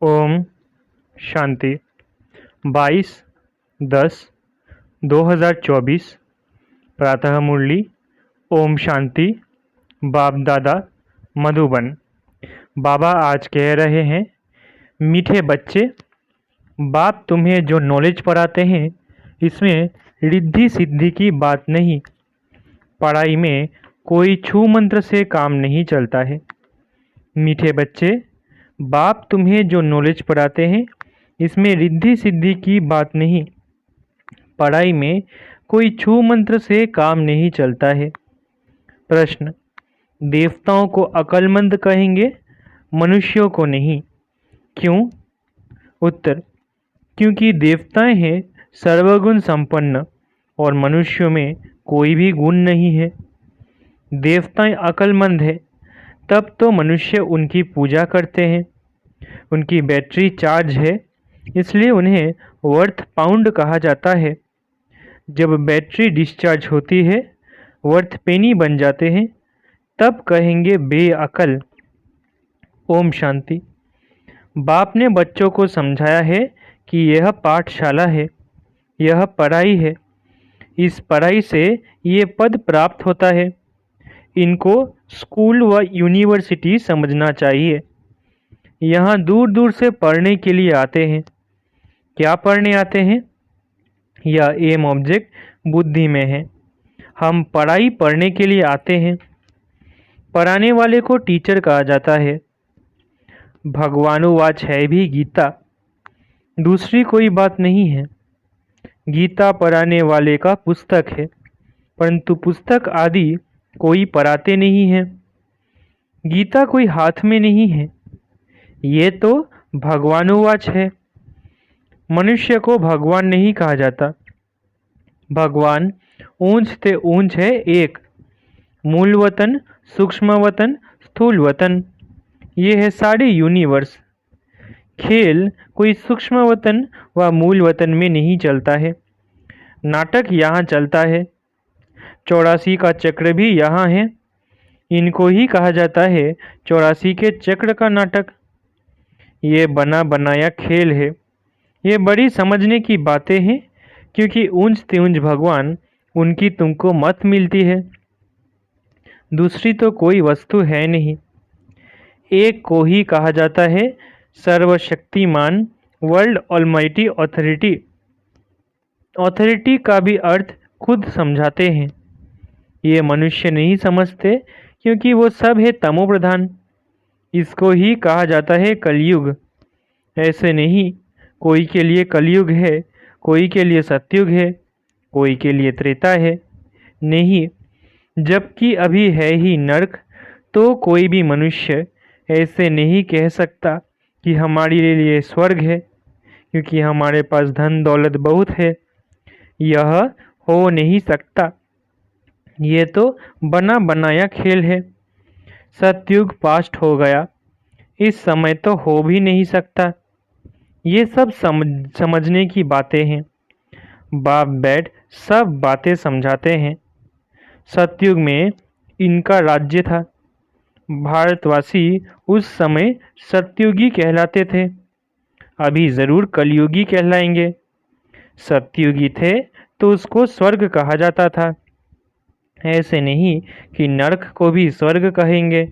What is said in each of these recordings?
ओम शांति 22/10/2024 प्रातः मुरली। ओम शांति। बाप दादा मधुबन। बाबा आज कह रहे हैं, मीठे बच्चे, बाप तुम्हें जो नॉलेज पढ़ाते हैं इसमें रिद्धि सिद्धि की बात नहीं। पढ़ाई में कोई छू मंत्र से काम नहीं चलता है। मीठे बच्चे, बाप तुम्हें जो नॉलेज पढ़ाते हैं इसमें रिद्धि सिद्धि की बात नहीं। पढ़ाई में कोई छू मंत्र से काम नहीं चलता है। प्रश्न, देवताओं को अक्लमंद कहेंगे, मनुष्यों को नहीं, क्यों? उत्तर, क्योंकि देवताएं हैं सर्वगुण संपन्न और मनुष्यों में कोई भी गुण नहीं है। देवताएं अक्लमंद है तब तो मनुष्य उनकी पूजा करते हैं। उनकी बैटरी चार्ज है इसलिए उन्हें वर्थ पाउंड कहा जाता है। जब बैटरी डिस्चार्ज होती है, वर्थ पेनी बन जाते हैं, तब कहेंगे बेअकल। ओम शांति। बाप ने बच्चों को समझाया है कि यह पाठशाला है, यह पढ़ाई है। इस पढ़ाई से ये पद प्राप्त होता है। इनको स्कूल व यूनिवर्सिटी समझना चाहिए। यहाँ दूर दूर से पढ़ने के लिए आते हैं। क्या पढ़ने आते हैं? यह एम ऑब्जेक्ट बुद्धि में है। हम पढ़ाई पढ़ने के लिए आते हैं। पढ़ाने वाले को टीचर कहा जाता है। भगवानुवाच है भी गीता, दूसरी कोई बात नहीं है। गीता पढ़ाने वाले का पुस्तक है, परंतु पुस्तक आदि कोई पढ़ाते नहीं है। गीता कोई हाथ में नहीं है। ये तो भगवानुवाच है। मनुष्य को भगवान नहीं कहा जाता। भगवान ऊंच से ऊंच है एक, मूल वतन, सूक्ष्म वतन, स्थूल वतन, ये है सारे यूनिवर्स। खेल कोई सूक्ष्म वतन व मूल वतन में नहीं चलता है। नाटक यहाँ चलता है। 84 का चक्र भी यहाँ है। इनको ही कहा जाता है 84 के चक्र का नाटक। ये बना बनाया खेल है। ये बड़ी समझने की बातें हैं, क्योंकि ऊंच तिऊंच भगवान उनकी तुमको मत मिलती है। दूसरी तो कोई वस्तु है नहीं। एक को ही कहा जाता है सर्वशक्तिमान, वर्ल्ड ऑलमाइटी ऑथोरिटी। ऑथोरिटी का भी अर्थ खुद समझाते हैं। ये मनुष्य नहीं समझते, क्योंकि वो सब है तमो प्रधान। इसको ही कहा जाता है कलयुग। ऐसे नहीं, कोई के लिए कलयुग है, कोई के लिए सतयुग है, कोई के लिए त्रेता है। नहीं, जबकि अभी है ही नरक, तो कोई भी मनुष्य ऐसे नहीं कह सकता कि हमारे लिए स्वर्ग है, क्योंकि हमारे पास धन दौलत बहुत है। यह हो नहीं सकता। ये तो बना बनाया खेल है। सतयुग पास्ट हो गया, इस समय तो हो भी नहीं सकता। ये सब समझने की बातें हैं। बाप बैठ सब बातें समझाते हैं। सतयुग में इनका राज्य था। भारतवासी उस समय सतयुगी कहलाते थे। अभी ज़रूर कलयुगी कहलाएंगे। सतयुगी थे तो उसको स्वर्ग कहा जाता था। ऐसे नहीं कि नरक को भी स्वर्ग कहेंगे।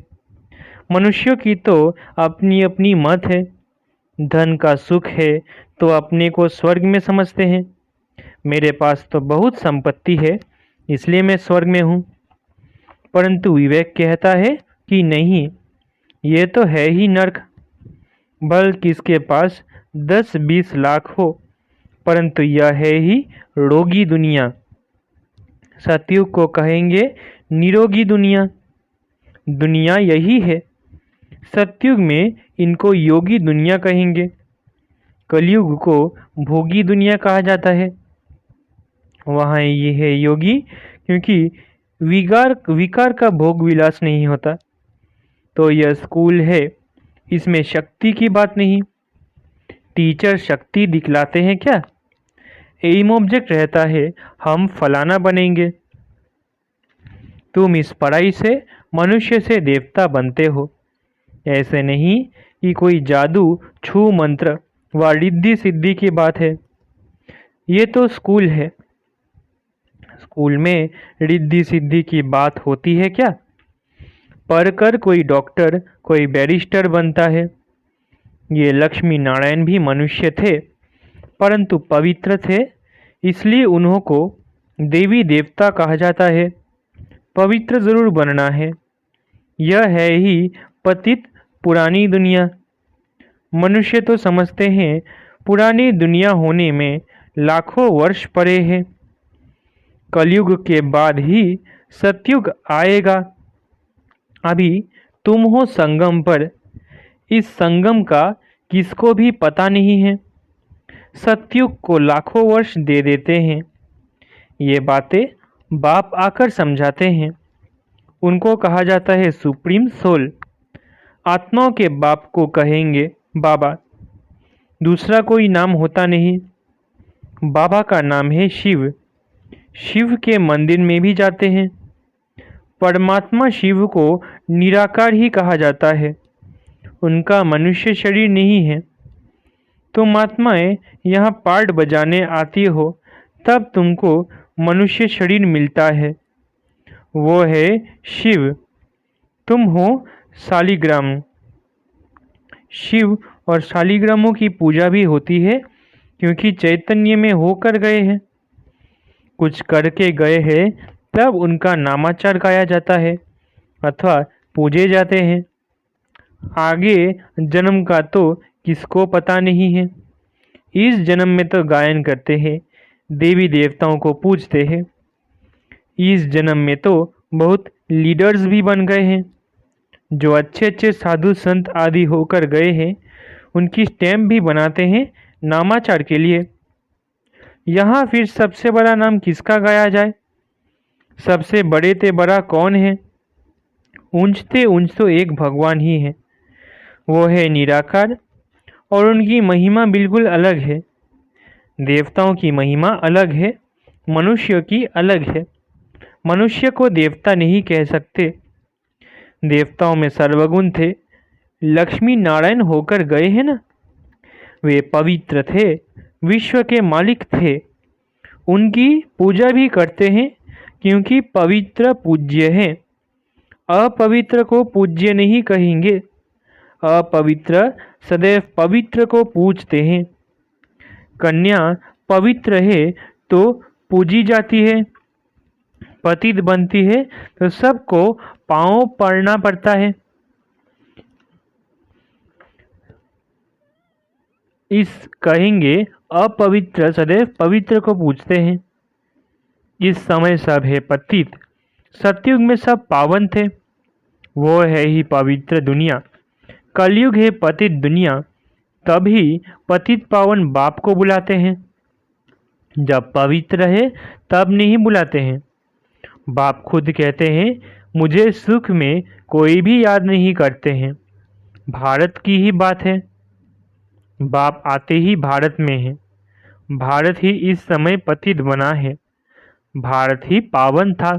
मनुष्यों की तो अपनी अपनी मत है। धन का सुख है तो अपने को स्वर्ग में समझते हैं। मेरे पास तो बहुत संपत्ति है, इसलिए मैं स्वर्ग में हूँ। परंतु विवेक कहता है कि नहीं, ये तो है ही नरक। भल किसके पास 10-20 लाख हो, परंतु यह है ही रोगी दुनिया। सतयुग को कहेंगे निरोगी दुनिया। दुनिया यही है। सतयुग में इनको योगी दुनिया कहेंगे। कलयुग को भोगी दुनिया कहा जाता है। वहाँ ये है योगी, क्योंकि विकार का भोग विलास नहीं होता। तो यह स्कूल है, इसमें शक्ति की बात नहीं। टीचर शक्ति दिखलाते हैं क्या? एम ऑब्जेक्ट रहता है हम फलाना बनेंगे। तुम इस पढ़ाई से मनुष्य से देवता बनते हो। ऐसे नहीं कि कोई जादू, छू मंत्र व रिद्धि सिद्धि की बात है। ये तो स्कूल है। स्कूल में रिद्धि सिद्धि की बात होती है क्या? पढ़कर कोई डॉक्टर, कोई बैरिस्टर बनता है। ये लक्ष्मी नारायण भी मनुष्य थे, परंतु पवित्र थे, इसलिए उन्हों को देवी देवता कहा जाता है। पवित्र जरूर बनना है। यह है ही पतित पुरानी दुनिया। मनुष्य तो समझते हैं पुरानी दुनिया होने में लाखों वर्ष पड़े हैं। कलयुग के बाद ही सतयुग आएगा। अभी तुम हो संगम पर। इस संगम का किसको भी पता नहीं है। सतयुग को लाखों वर्ष दे देते हैं। ये बातें बाप आकर समझाते हैं। उनको कहा जाता है सुप्रीम सोल। आत्माओं के बाप को कहेंगे बाबा। दूसरा कोई नाम होता नहीं। बाबा का नाम है शिव। शिव के मंदिर में भी जाते हैं। परमात्मा शिव को निराकार ही कहा जाता है। उनका मनुष्य शरीर नहीं है। तुम आत्माएं यहाँ पार्ट बजाने आती हो, तब तुमको मनुष्य शरीर मिलता है। वो है शिव। तुम हो शालिग्राम। शिव और शालिग्रामों की पूजा भी होती है, क्योंकि चैतन्य में होकर गए हैं। कुछ करके गए हैं, तब उनका नामाचार गाया जाता है अथवा पूजे जाते हैं। आगे जन्म का तो किसको पता नहीं है। इस जन्म में तो गायन करते हैं, देवी देवताओं को पूजते हैं। इस जन्म में तो बहुत लीडर्स भी बन गए हैं। जो अच्छे अच्छे साधु संत आदि होकर गए हैं, उनकी स्टैम्प भी बनाते हैं नामाचार के लिए। यहाँ फिर सबसे बड़ा नाम किसका गाया जाए? सबसे बड़े ते बड़ा कौन है? ऊंचते ऊंच तो एक भगवान ही है। वो है निराकार, और उनकी महिमा बिल्कुल अलग है। देवताओं की महिमा अलग है, मनुष्य की अलग है। मनुष्य को देवता नहीं कह सकते। देवताओं में सर्वगुण थे। लक्ष्मी नारायण होकर गए हैं ना। वे पवित्र थे, विश्व के मालिक थे। उनकी पूजा भी करते हैं, क्योंकि पवित्र पूज्य हैं। अपवित्र को पूज्य नहीं कहेंगे। अपवित्र सदैव पवित्र को पूजते हैं। कन्या पवित्र है तो पूजी जाती है। पतित बनती है तो सबको पांव पड़ना पड़ता है। इस कहेंगे अपवित्र सदैव पवित्र को पूजते हैं। इस समय सब है पतित। सतयुग में सब पावन थे। वो है ही पवित्र दुनिया। कलयुग है पतित दुनिया। तभी पतित पावन बाप को बुलाते हैं। जब पवित्र है तब नहीं बुलाते हैं। बाप खुद कहते हैं मुझे सुख में कोई भी याद नहीं करते हैं। भारत की ही बात है। बाप आते ही भारत में है। भारत ही इस समय पतित बना है। भारत ही पावन था।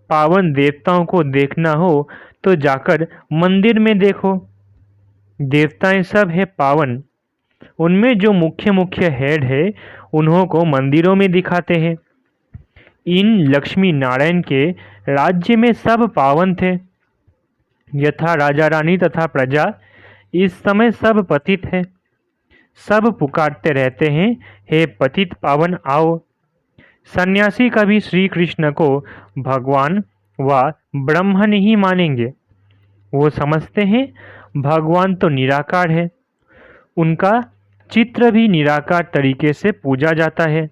पावन देवताओं को देखना हो तो जाकर मंदिर में देखो। देवताएं सब है पावन। उनमें जो मुख्य मुख्य हेड है, उन्हों को मंदिरों में दिखाते हैं। इन लक्ष्मी नारायण के राज्य में सब पावन थे। यथा राजा रानी तथा प्रजा इस समय सब पतित है। सब पुकारते रहते हैं, हे पतित पावन आओ। सन्यासी कभी श्री कृष्ण को भगवान व ब्रह्म नहीं मानेंगे। वो समझते हैं भगवान तो निराकार है। उनका चित्र भी निराकार तरीके से पूजा जाता है।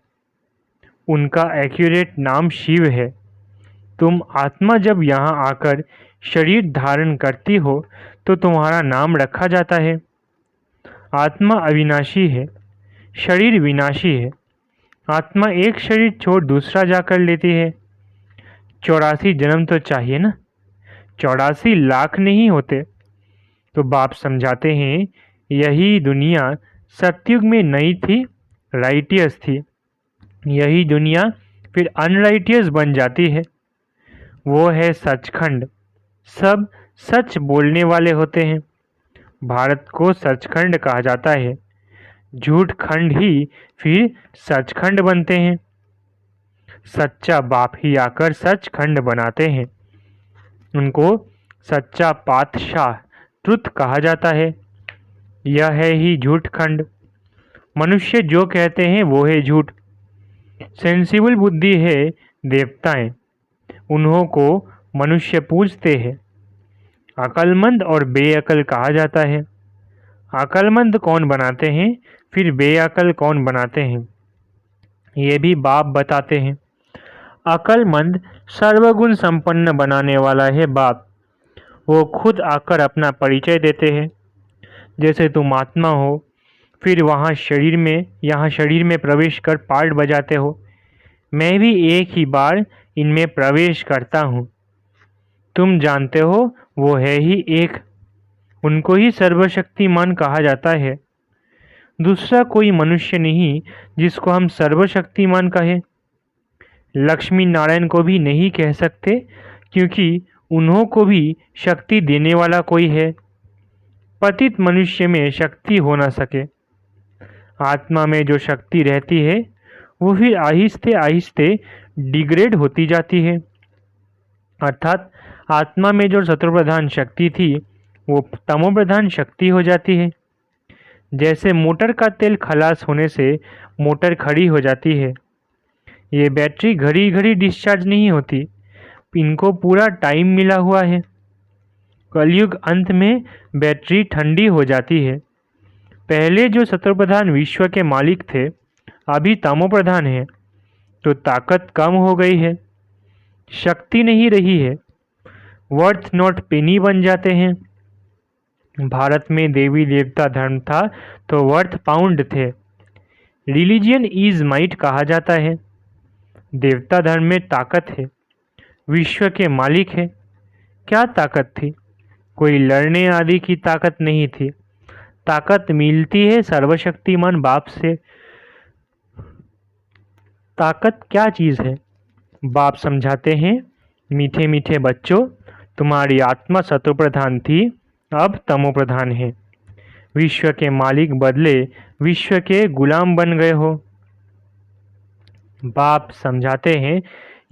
उनका एक्यूरेट नाम शिव है। तुम आत्मा जब यहाँ आकर शरीर धारण करती हो तो तुम्हारा नाम रखा जाता है। आत्मा अविनाशी है, शरीर विनाशी है। आत्मा एक शरीर छोड़ दूसरा जाकर लेती है। 84 जन्म तो चाहिए ना। 84 लाख नहीं होते। तो बाप समझाते हैं यही दुनिया सतयुग में नई थी, राइटियस थी। यही दुनिया फिर अनराइटियस बन जाती है। वो है सचखंड। सब सच बोलने वाले होते हैं। भारत को सचखंड कहा जाता है। झूठ खंड ही फिर सचखंड बनते हैं। सच्चा बाप ही आकर सचखंड बनाते हैं। उनको सच्चा पातशाह ट्रुथ कहा जाता है। यह है ही झूठ खंड। मनुष्य जो कहते हैं वो है झूठ। सेंसिबल बुद्धि है देवताएं, उन्हों को मनुष्य पूजते हैं। अकलमंद और बेअकल कहा जाता है। अकलमंद कौन बनाते हैं, फिर बेअकल कौन बनाते हैं, ये भी बाप बताते हैं। अकलमंद सर्वगुण संपन्न बनाने वाला है बाप। वो खुद आकर अपना परिचय देते हैं। जैसे तुम आत्मा हो, फिर यहाँ शरीर में प्रवेश कर पार्ट बजाते हो। मैं भी एक ही बार इनमें प्रवेश करता हूँ। तुम जानते हो वो है ही एक। उनको ही सर्वशक्तिमान कहा जाता है। दूसरा कोई मनुष्य नहीं जिसको हम सर्वशक्तिमान कहें। लक्ष्मी नारायण को भी नहीं कह सकते, क्योंकि उन्हों को भी शक्ति देने वाला कोई है। पतित मनुष्य में शक्ति हो न सके। आत्मा में जो शक्ति रहती है वो फिर आहिस्ते आहिस्ते डिग्रेड होती जाती है। अर्थात आत्मा में जो सत्वप्रधान शक्ति थी वो तमोप्रधान शक्ति हो जाती है। जैसे मोटर का तेल खलास होने से मोटर खड़ी हो जाती है। ये बैटरी घड़ी घड़ी डिस्चार्ज नहीं होती, इनको पूरा टाइम मिला हुआ है। कलयुग अंत में बैटरी ठंडी हो जाती है। पहले जो सत्वप्रधान विश्व के मालिक थे, अभी तमोप्रधान है, तो ताकत कम हो गई है, शक्ति नहीं रही है। वर्थ नॉट पेनी बन जाते हैं। भारत में देवी देवता धर्म था तो वर्थ पाउंड थे। रिलीजियन इज माइट कहा जाता है। देवता धर्म में ताकत है, विश्व के मालिक है। क्या ताकत थी? कोई लड़ने आदि की ताकत नहीं थी। ताकत मिलती है सर्वशक्तिमान बाप से। ताकत क्या चीज़ है? बाप समझाते हैं, मीठे मीठे बच्चों, तुम्हारी आत्मा सत्वप्रधान थी, अब तमोप्रधान है। विश्व के मालिक बदले विश्व के गुलाम बन गए हो। बाप समझाते हैं,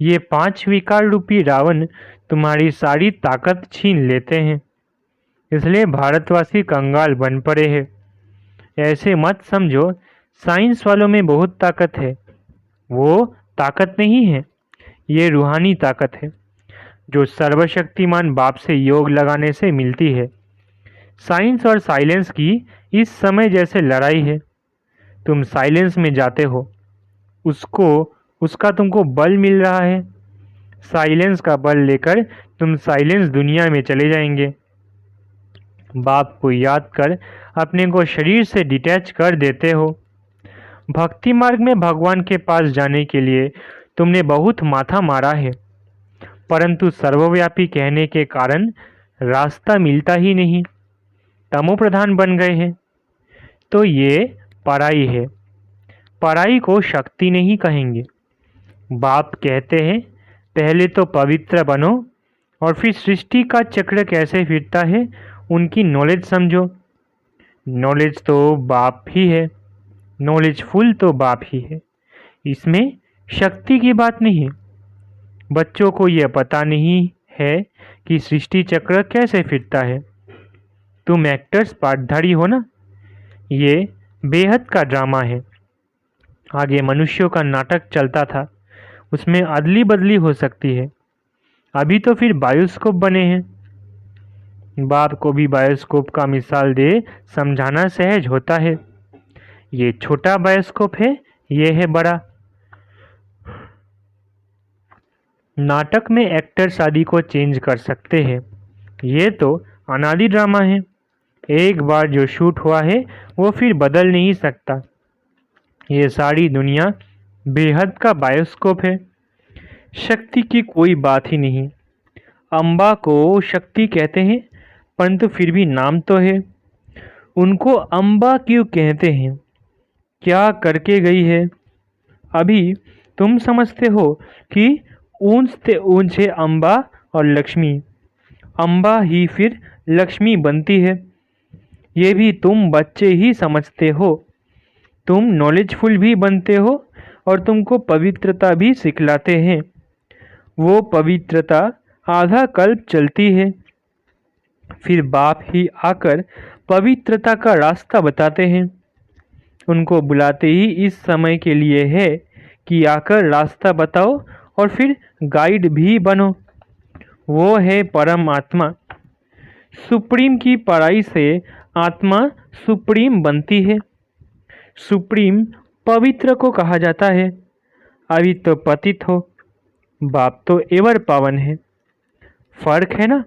ये 5 विकार रूपी रावण तुम्हारी सारी ताकत छीन लेते हैं, इसलिए भारतवासी कंगाल बन पड़े हैं। ऐसे मत समझो साइंस वालों में बहुत ताकत है। वो ताकत नहीं है, ये रूहानी ताकत है जो सर्वशक्तिमान बाप से योग लगाने से मिलती है। साइंस और साइलेंस की इस समय जैसे लड़ाई है। तुम साइलेंस में जाते हो, उसका तुमको बल मिल रहा है। साइलेंस का बल लेकर तुम साइलेंस दुनिया में चले जाएंगे। बाप को याद कर अपने को शरीर से डिटैच कर देते हो। भक्ति मार्ग में भगवान के पास जाने के लिए तुमने बहुत माथा मारा है, परंतु सर्वव्यापी कहने के कारण रास्ता मिलता ही नहीं। तमोप्रधान बन गए हैं, तो ये पराई है। पराई को शक्ति नहीं कहेंगे। बाप कहते हैं, पहले तो पवित्र बनो और फिर सृष्टि का चक्र कैसे फिरता है उनकी नॉलेज समझो। नॉलेज तो बाप ही है, नॉलेज फुल तो बाप ही है। इसमें शक्ति की बात नहीं। बच्चों को यह पता नहीं है कि सृष्टि चक्र कैसे फिरता है। तुम एक्टर्स पाठधारी हो ना। ये बेहद का ड्रामा है। आगे मनुष्यों का नाटक चलता था, उसमें अदली बदली हो सकती है। अभी तो फिर बायोस्कोप बने हैं। बाप को भी बायोस्कोप का मिसाल दे समझाना सहज होता है। ये छोटा बायोस्कोप है, ये है बड़ा। नाटक में एक्टर्स आदि को चेंज कर सकते हैं। ये तो अनादि ड्रामा है। एक बार जो शूट हुआ है वो फिर बदल नहीं सकता। ये सारी दुनिया बेहद का बायोस्कोप है। शक्ति की कोई बात ही नहीं। अम्बा को शक्ति कहते हैं, परंतु फिर भी नाम तो है। उनको अम्बा क्यों कहते हैं? क्या करके गई है? अभी तुम समझते हो कि ऊंचते ऊंचे अम्बा और लक्ष्मी, अम्बा ही फिर लक्ष्मी बनती है। ये भी तुम बच्चे ही समझते हो। तुम नॉलेजफुल भी बनते हो और तुमको पवित्रता भी सिखलाते हैं। वो पवित्रता आधा कल्प चलती है, फिर बाप ही आकर पवित्रता का रास्ता बताते हैं। उनको बुलाते ही इस समय के लिए है कि आकर रास्ता बताओ और फिर गाइड भी बनो। वो है परम आत्मा। सुप्रीम की पढ़ाई से आत्मा सुप्रीम बनती है। सुप्रीम पवित्र को कहा जाता है। अभी तो पतित हो, बाप तो एवर पावन है। फर्क है ना।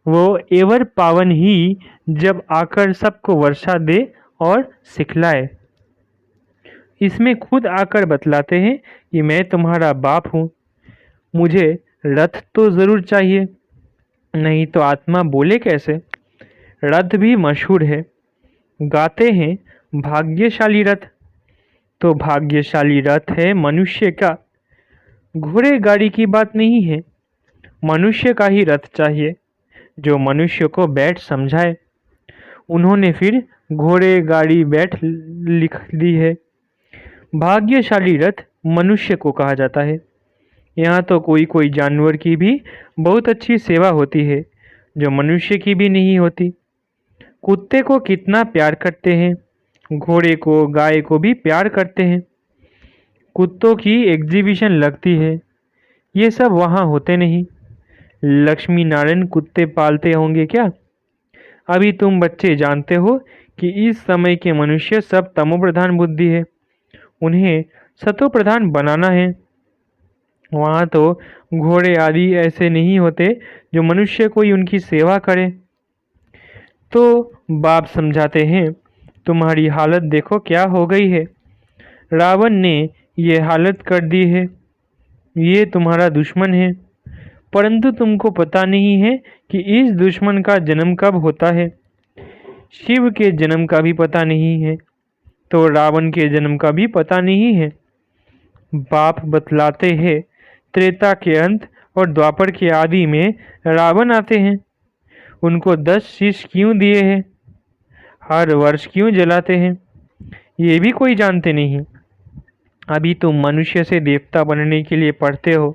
वो एवर पावन ही जब आकर सबको वर्षा दे और सिखलाए। इसमें खुद आकर बतलाते हैं कि मैं तुम्हारा बाप हूँ। मुझे रथ तो ज़रूर चाहिए, नहीं तो आत्मा बोले कैसे। रथ भी मशहूर है। गाते हैं भाग्यशाली रथ। तो भाग्यशाली रथ है मनुष्य का। घोड़े गाड़ी की बात नहीं है। मनुष्य का ही रथ चाहिए जो मनुष्य को बैठ समझाए। उन्होंने फिर घोड़े गाड़ी बैठ लिख दी है। भाग्यशाली रथ मनुष्य को कहा जाता है। यहाँ तो कोई कोई जानवर की भी बहुत अच्छी सेवा होती है जो मनुष्य की भी नहीं होती। कुत्ते को कितना प्यार करते हैं, घोड़े को गाय को भी प्यार करते हैं। कुत्तों की एग्जीबिशन लगती है, ये सब वहाँ होते नहीं। लक्ष्मी नारायण कुत्ते पालते होंगे क्या। अभी तुम बच्चे जानते हो कि इस समय के मनुष्य सब तमोप्रधान बुद्धि है, उन्हें सतोप्रधान बनाना है। वहाँ तो घोड़े आदि ऐसे नहीं होते जो मनुष्य कोई उनकी सेवा करे। तो बाप समझाते हैं, तुम्हारी हालत देखो क्या हो गई है। रावण ने ये हालत कर दी है। ये तुम्हारा दुश्मन है, परंतु तुमको पता नहीं है कि इस दुश्मन का जन्म कब होता है। शिव के जन्म का भी पता नहीं है, तो रावण के जन्म का भी पता नहीं है। बाप बतलाते हैं, त्रेता के अंत और द्वापर के आदि में रावण आते हैं। उनको 10 शीश क्यों दिए हैं, हर वर्ष क्यों जलाते हैं, ये भी कोई जानते नहीं। अभी तुम मनुष्य से देवता बनने के लिए पढ़ते हो।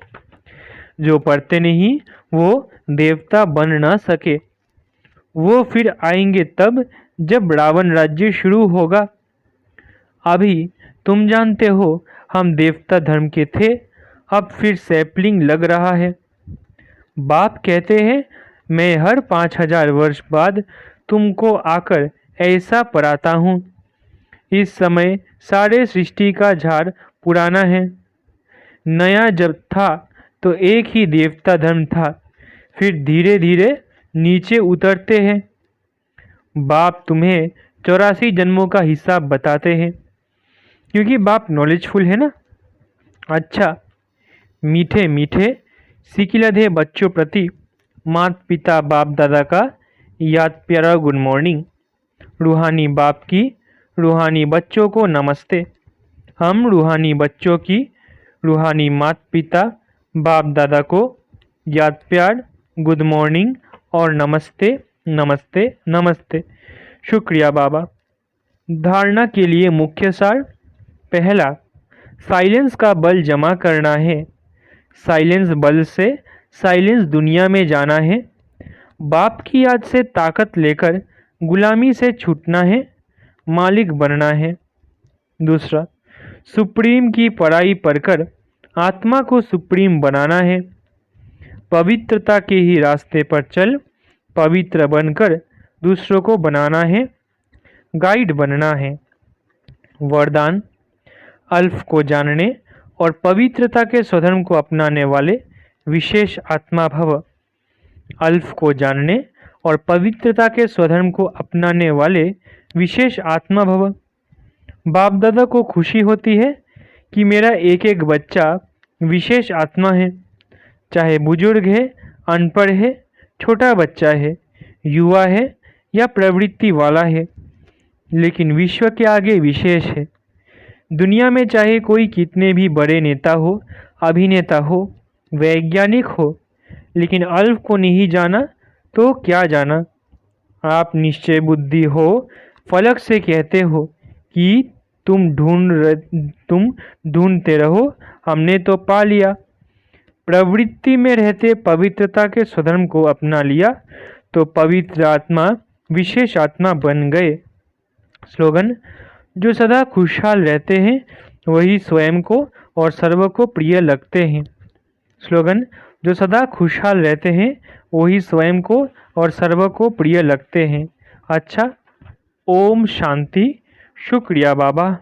जो पढ़ते नहीं वो देवता बन ना सके। वो फिर आएंगे तब जब रावण राज्य शुरू होगा। अभी तुम जानते हो हम देवता धर्म के थे, अब फिर सैपलिंग लग रहा है। बाप कहते हैं, मैं हर 5000 वर्ष बाद तुमको आकर ऐसा पढ़ाता हूँ। इस समय सारे सृष्टि का झाड़ पुराना है। नया जब था तो एक ही देवता धर्म था, फिर धीरे धीरे नीचे उतरते हैं। बाप तुम्हें 84 जन्मों का हिसाब बताते हैं, क्योंकि बाप नॉलेजफुल है ना। अच्छा, मीठे मीठे सिकिलधे बच्चों प्रति माता पिता बाप दादा का याद प्यारा गुड मॉर्निंग। रूहानी बाप की रूहानी बच्चों को नमस्ते। हम रूहानी बच्चों की रूहानी माता पिता बाप दादा को याद प्यार गुड मॉर्निंग और नमस्ते नमस्ते नमस्ते। शुक्रिया बाबा। धारणा के लिए मुख्य सार। पहला, साइलेंस का बल जमा करना है। साइलेंस बल से साइलेंस दुनिया में जाना है। बाप की याद से ताकत लेकर गुलामी से छूटना है, मालिक बनना है। दूसरा, सुप्रीम की पढ़ाई पढ़कर आत्मा को सुप्रीम बनाना है। पवित्रता के ही रास्ते पर चल पवित्र बनकर दूसरों को बनाना है, गाइड बनना है। वरदान, अल्फ को जानने और पवित्रता के स्वधर्म को अपनाने वाले विशेष आत्मा भव। अल्फ को जानने और पवित्रता के स्वधर्म को अपनाने वाले विशेष आत्मा भव। बाप दादा को खुशी होती है कि मेरा एक एक बच्चा विशेष आत्मा है, चाहे बुजुर्ग है, अनपढ़ है, छोटा बच्चा है, युवा है या प्रवृत्ति वाला है, लेकिन विश्व के आगे विशेष है। दुनिया में चाहे कोई कितने भी बड़े नेता हो, अभिनेता हो, वैज्ञानिक हो, लेकिन अल्फ को नहीं जाना तो क्या जाना। आप निश्चय बुद्धि हो, फलक से कहते हो कि तुम ढूंढते रहो, हमने तो पा लिया। प्रवृत्ति में रहते पवित्रता के स्वधर्म को अपना लिया तो पवित्र आत्मा विशेष आत्मा बन गए। स्लोगन: जो सदा खुशहाल रहते हैं वही स्वयं को और सर्व को प्रिय लगते हैं। स्लोगन: जो सदा खुशहाल रहते हैं वही स्वयं को और सर्व को प्रिय लगते हैं। अच्छा, ओम शांति। शुक्रिया बाबा।